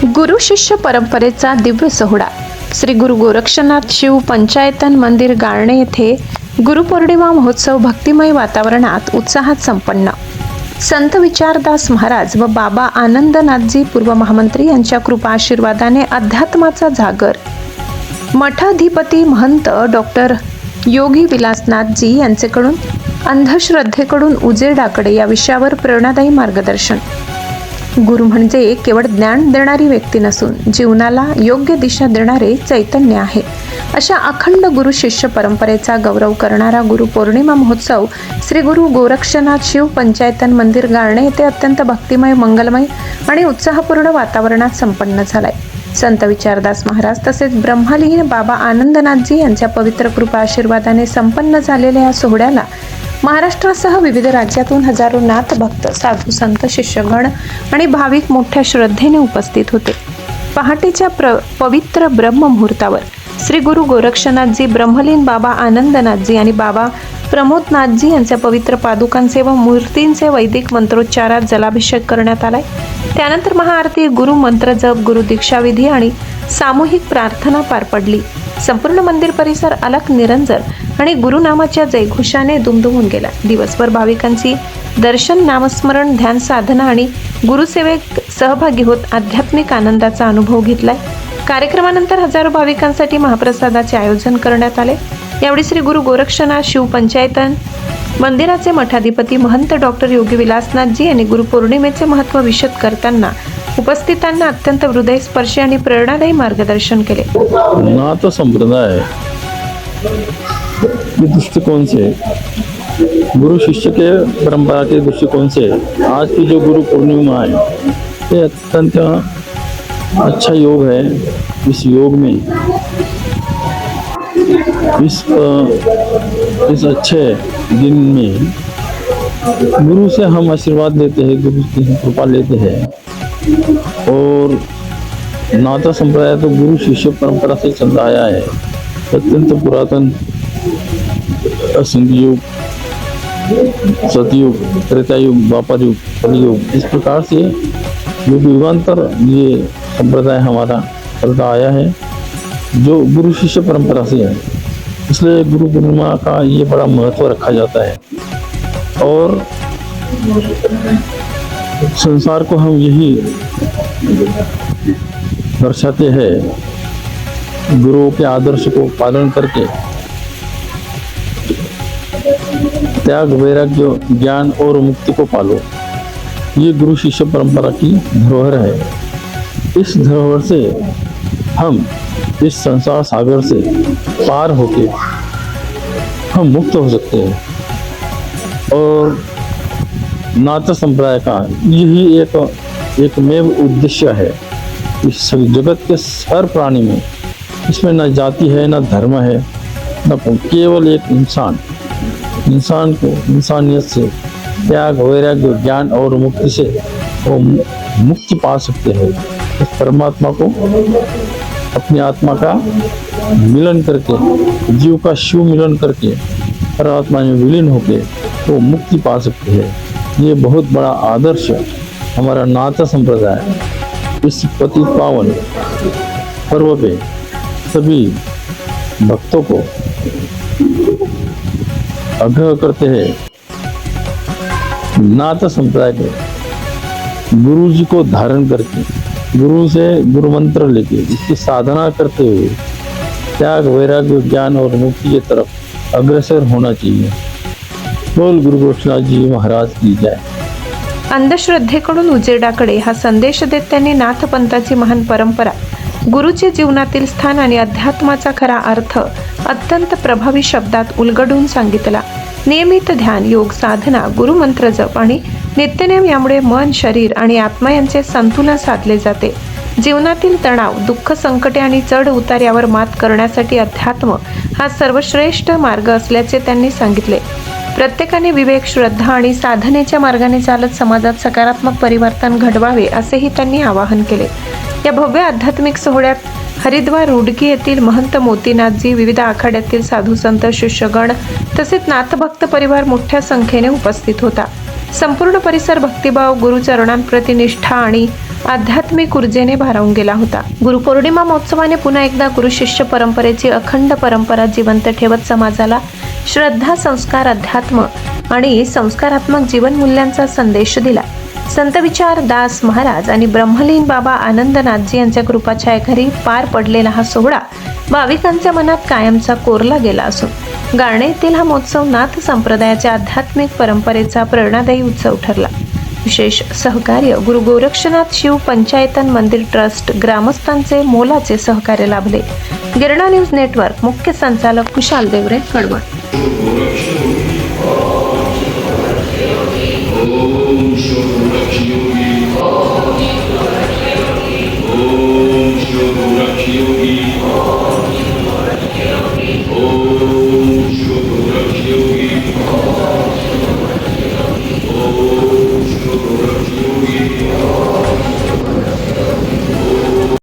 गुरु शिष्य परंपरेचा दिव्य सोहळा श्री गुरु गोरक्षनाथ शिव पंचायतन मंदिर गाळणे येथे गुरुपौर्णिमा महोत्सव भक्तिमय वातावरणात उत्साहात संपन्न। संत विचारदास महाराज व बाबा आनंदनाथजी पूर्व महामंत्री यांच्या कृपा आशीर्वादाने अध्यात्माचा जागर, मठाधिपती महंत डॉक्टर योगी विलासनाथजी यांचेकडून अंधश्रद्धेकडून उजेडाकडे या विषयावर प्रेरणादायी मार्गदर्शन। गुरु म्हणजे केवळ ज्ञान देणारी व्यक्ती नसून जीवनाला योग्य दिशा देणारे चैतन्य आहे। अशा अखंड गुरु शिष्य परंपरेचा गौरव करणारा गुरुपौर्णिमा महोत्सव श्री गुरु गोरक्षनाथ शिव पंचायतन मंदिर गाळणे येथे अत्यंत भक्तिमय, मंगलमय आणि उत्साहपूर्ण वातावरणात संपन्न झालाय। संत विचारदास महाराज तसेच ब्रह्मलीन बाबा आनंदनाथजी यांच्या पवित्र कृपा आशीर्वादाने संपन्न झालेल्या या सोहळ्याला महाराष्ट्रासह विविध राज्यातून हजारो नाथ भक्त, साधू संत, शिष्यगण आणि भाविक मोठ्या श्रद्धेने उपस्थित होते। पहाटेच्या पवित्र ब्रह्म मुहूर्तावर श्री गुरु गोरक्षनाथजी, ब्रह्मलीन बाबा आनंदनाथजी आणि बाबा प्रमोदनाथजी यांच्या पवित्र पादुकांचे व मूर्तींचे वैदिक मंत्रोच्चारात जलाभिषेक करण्यात आलाय। त्यानंतर महाआरती, गुरु मंत्र जप, गुरु दीक्षाविधी आणि सामूहिक प्रार्थना पार पडली। संपूर्ण मंदिर परिसर अलख निरंजन आणि गुरुनामाच्या जयघोषाने दुमदुमून गेला। दिवसभर भाविकांची दर्शन, नामस्मरण, ध्यान साधना आणि गुरुसेवेत सहभागी होत आध्यात्मिक आनंदाचा अनुभव घेतलाय। कार्यक्रमानंतर हजारो भाविकांसाठी महाप्रसादाचे आयोजन करण्यात आले। यावेळी श्री गुरु गोरक्षनाथ शिव पंचायतन मंदिराचे मठाधिपती महंत डॉक्टर योगी विलासनाथजी यांनी गुरुपौर्णिमेचे महत्त्व विशद करताना उपस्थितांना अत्यंत हृदयस्पर्शी आणि प्रेरणादायी मार्गदर्शन केले। नाथ संप्रदाय के दृष्टिकोण से, गुरु शिष्य के परंपरा के दृष्टिकोण से आज की जो गुरु पूर्णिमा है ये अत्यंत अच्छा योग है। इस योग में इस अच्छे दिन में गुरु से हम आशीर्वाद लेते हैं, गुरु की कृपा लेते हैं। और नाथा संप्रदाय तो गुरु शिष्य परंपरा से चलता आया है। अत्यंत पुरातन असंख्य युग, सतयुग, त्रेता युग, द्वापर युग, कलयुग, इस प्रकार से युग युगांतर ये संप्रदाय हमारा चलता आया है जो गुरु शिष्य परंपरा से है। इसलिए गुरु पूर्णिमा का ये बड़ा महत्व रखा जाता है और संसार को हम यही दर्शाते हैं, गुरुओं के आदर्श को पालन करके त्याग, वैराग्य, ज्ञान और मुक्ति को पालो। ये गुरु शिष्य परंपरा की धरोहर है। इस धरोहर से हम इस संसार सागर से पार होके हम मुक्त हो सकते हैं। और नाथ संप्रदाय का यही एकमेव उद्देश्य है। इस जगत के हर प्राणी में, इसमें न जाति है, न धर्म है, न केवल एक इंसान को इंसानियत से त्याग, वैराग्य, ज्ञान और मुक्ति से वो मुक्ति पा सकते हैं। इस परमात्मा को अपनी आत्मा का मिलन करके, जीव का शिव मिलन करके परमात्मा में विलीन होके वो मुक्ति पा सकते हैं। ये बहुत बड़ा आदर्श हमारा नाथ संप्रदाय इस पतित पावन पर्व पे सभी भक्तों को आग्रह करते हैं। नाथ संप्रदाय के गुरु जी को धारण करके, गुरु से गुरु मंत्र लेके इसकी साधना करते हुए त्याग, वैराग्य, ज्ञान और मुक्ति की तरफ अग्रसर होना चाहिए। बोल गुरु गोरक्षनाथ जी महाराज की जय। अंधश्रद्धेकडून उजेडाकडे हा संदेश देत त्यांनी नाथपंथाची महान परंपरा, गुरुचे जीवनातील स्थान आणि अध्यात्माचा खरा अर्थ अत्यंत प्रभावी शब्दात उलगडून सांगितला। नियमित ध्यान, योग साधना, गुरुमंत्र जप आणि नित्यनेम यामुळे मन, शरीर आणि आत्मा यांचे संतुलन साधले जाते। जीवनातील तणाव, दुःख, संकटे आणि चढ उतार यावर मात करण्यासाठी अध्यात्म हा सर्वश्रेष्ठ मार्ग असल्याचे त्यांनी सांगितले। प्रत्येकाने विवेक, श्रद्धा आणि साधनेच्या मार्गाने चालत समाजात सकारात्मक परिवर्तन घडवावे असेही त्यांनी आवाहन केले। या भव्य आध्यात्मिक सोहळ्यात हरिद्वार रुडकी येथील महंत मोतीनाथजी, विविध आखाड्यातील साधू संत, शिष्यगण तसेच नाथभक्त परिवार मोठ्या संख्येने उपस्थित होता। संपूर्ण परिसर भक्तिभाव, गुरुचरणांप्रती निष्ठा आणि आध्यात्मिक ऊर्जेने भारावून गेला होता. गुरुपौर्णिमा महोत्सवाने पुन्हा एकदा गुरु शिष्य परंपरेची अखंड परंपरा जिवंत ठेवत समाजाला श्रद्धा, संस्कार, अध्यात्म आणि संस्कारात्मक जीवन मूल्यांचा संदेश दिला. संत विचार दास महाराज आणि ब्रह्मलीन बाबा आनंदनाथजी यांच्या कृपाछायेखाली पार पडलेला हा सोहळा भाविकांच्या मनात कायमचा कोरला गेला असून गारणे येथील हा महोत्सव नाथ संप्रदायाच्या आध्यात्मिक परंपरेचा प्रेरणादायी उत्सव ठरला. विशेष सहकार्य गुरु गोरक्षनाथ शिव पंचायतन मंदिर ट्रस्ट, ग्रामस्थांचे मोलाचे सहकार्य लाभले. गिरणा न्यूज नेटवर्क मुख्य संचालक कुशाल देवरे, कडवण.